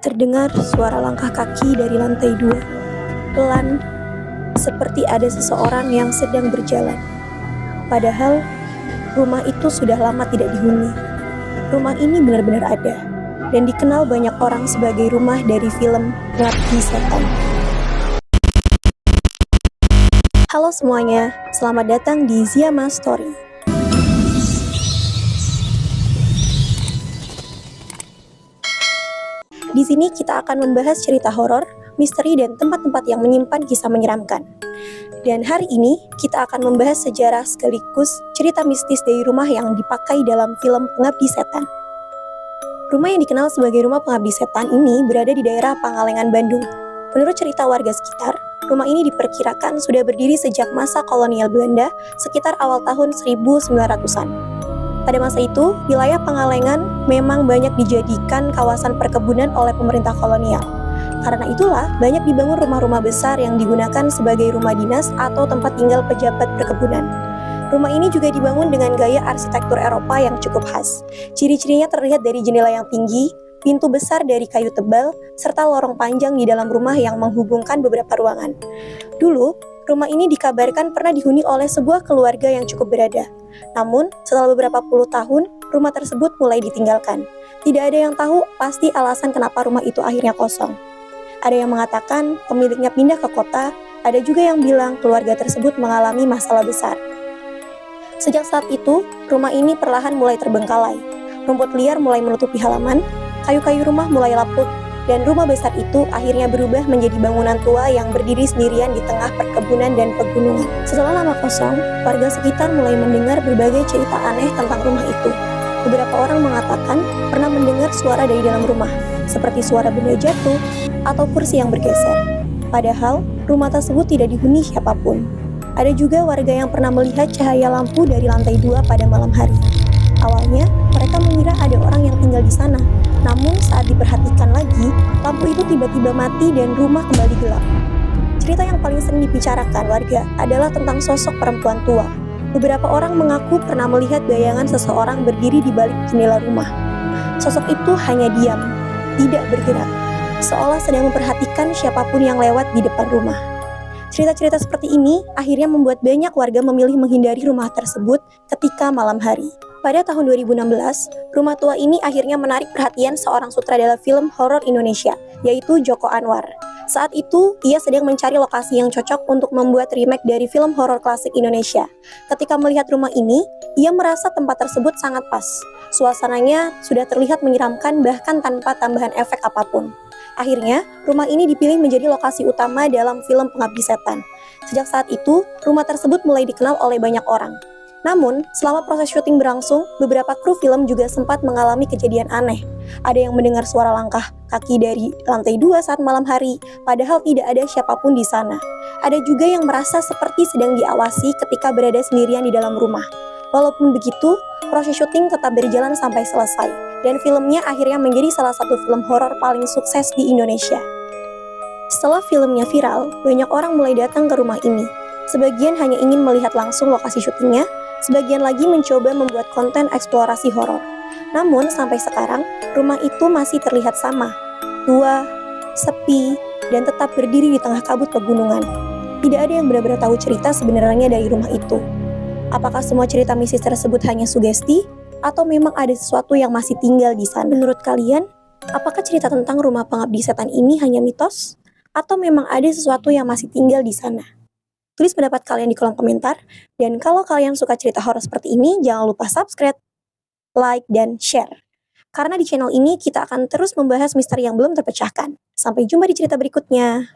Terdengar suara langkah kaki dari lantai 2. Pelan, seperti ada seseorang yang sedang berjalan. Padahal, rumah itu sudah lama tidak dihuni. Rumah ini benar-benar ada, dan dikenal banyak orang sebagai rumah dari film Pengabdi Setan. Halo semuanya, selamat datang di Ziama Story. Di sini kita akan membahas cerita horor, misteri, dan tempat-tempat yang menyimpan kisah menyeramkan. Dan hari ini kita akan membahas sejarah sekaligus cerita mistis dari rumah yang dipakai dalam film Pengabdi Setan. Rumah yang dikenal sebagai Rumah Pengabdi Setan ini berada di daerah Pangalengan, Bandung. Menurut cerita warga sekitar, rumah ini diperkirakan sudah berdiri sejak masa kolonial Belanda sekitar awal tahun 1900-an. Pada masa itu, wilayah Pangalengan memang banyak dijadikan kawasan perkebunan oleh pemerintah kolonial. Karena itulah, banyak dibangun rumah-rumah besar yang digunakan sebagai rumah dinas atau tempat tinggal pejabat perkebunan. Rumah ini juga dibangun dengan gaya arsitektur Eropa yang cukup khas. Ciri-cirinya terlihat dari jendela yang tinggi, pintu besar dari kayu tebal, serta lorong panjang di dalam rumah yang menghubungkan beberapa ruangan. Dulu, rumah ini dikabarkan pernah dihuni oleh sebuah keluarga yang cukup berada. Namun, setelah beberapa puluh tahun, rumah tersebut mulai ditinggalkan. Tidak ada yang tahu pasti alasan kenapa rumah itu akhirnya kosong. Ada yang mengatakan pemiliknya pindah ke kota, ada juga yang bilang keluarga tersebut mengalami masalah besar. Sejak saat itu, rumah ini perlahan mulai terbengkalai. Rumput liar mulai menutupi halaman, kayu-kayu rumah mulai lapuk, dan rumah besar itu akhirnya berubah menjadi bangunan tua yang berdiri sendirian di tengah perkebunan dan pegunungan. Setelah lama kosong, warga sekitar mulai mendengar berbagai cerita aneh tentang rumah itu. Beberapa orang mengatakan pernah mendengar suara dari dalam rumah, seperti suara benda jatuh atau kursi yang bergeser. Padahal, rumah tersebut tidak dihuni siapapun. Ada juga warga yang pernah melihat cahaya lampu dari lantai 2 pada malam hari. Awalnya, mereka mengira ada orang yang tinggal di sana. Namun saat diperhatikan lagi, lampu itu tiba-tiba mati dan rumah kembali gelap. Cerita yang paling sering dibicarakan warga adalah tentang sosok perempuan tua. Beberapa orang mengaku pernah melihat bayangan seseorang berdiri di balik jendela rumah. Sosok itu hanya diam, tidak bergerak, seolah sedang memperhatikan siapapun yang lewat di depan rumah. Cerita-cerita seperti ini akhirnya membuat banyak warga memilih menghindari rumah tersebut ketika malam hari. Pada tahun 2016, rumah tua ini akhirnya menarik perhatian seorang sutradara film horor Indonesia, yaitu Joko Anwar. Saat itu, ia sedang mencari lokasi yang cocok untuk membuat remake dari film horor klasik Indonesia. Ketika melihat rumah ini, ia merasa tempat tersebut sangat pas. Suasananya sudah terlihat menyeramkan bahkan tanpa tambahan efek apapun. Akhirnya, rumah ini dipilih menjadi lokasi utama dalam film Pengabdi Setan. Sejak saat itu, rumah tersebut mulai dikenal oleh banyak orang. Namun, selama proses syuting berlangsung, beberapa kru film juga sempat mengalami kejadian aneh. Ada yang mendengar suara langkah kaki dari lantai 2 saat malam hari, padahal tidak ada siapapun di sana. Ada juga yang merasa seperti sedang diawasi ketika berada sendirian di dalam rumah. Walaupun begitu, proses syuting tetap berjalan sampai selesai, dan filmnya akhirnya menjadi salah satu film horor paling sukses di Indonesia. Setelah filmnya viral, banyak orang mulai datang ke rumah ini. Sebagian hanya ingin melihat langsung lokasi syutingnya, sebagian lagi mencoba membuat konten eksplorasi horor. Namun sampai sekarang, rumah itu masih terlihat sama, tua, sepi, dan tetap berdiri di tengah kabut pegunungan. Tidak ada yang benar-benar tahu cerita sebenarnya dari rumah itu. Apakah semua cerita mistis tersebut hanya sugesti, atau memang ada sesuatu yang masih tinggal di sana? Menurut kalian, apakah cerita tentang rumah pengabdi setan ini hanya mitos, atau memang ada sesuatu yang masih tinggal di sana? Tulis pendapat kalian di kolom komentar, dan kalau kalian suka cerita horor seperti ini, jangan lupa subscribe, like, dan share. Karena di channel ini kita akan terus membahas misteri yang belum terpecahkan. Sampai jumpa di cerita berikutnya.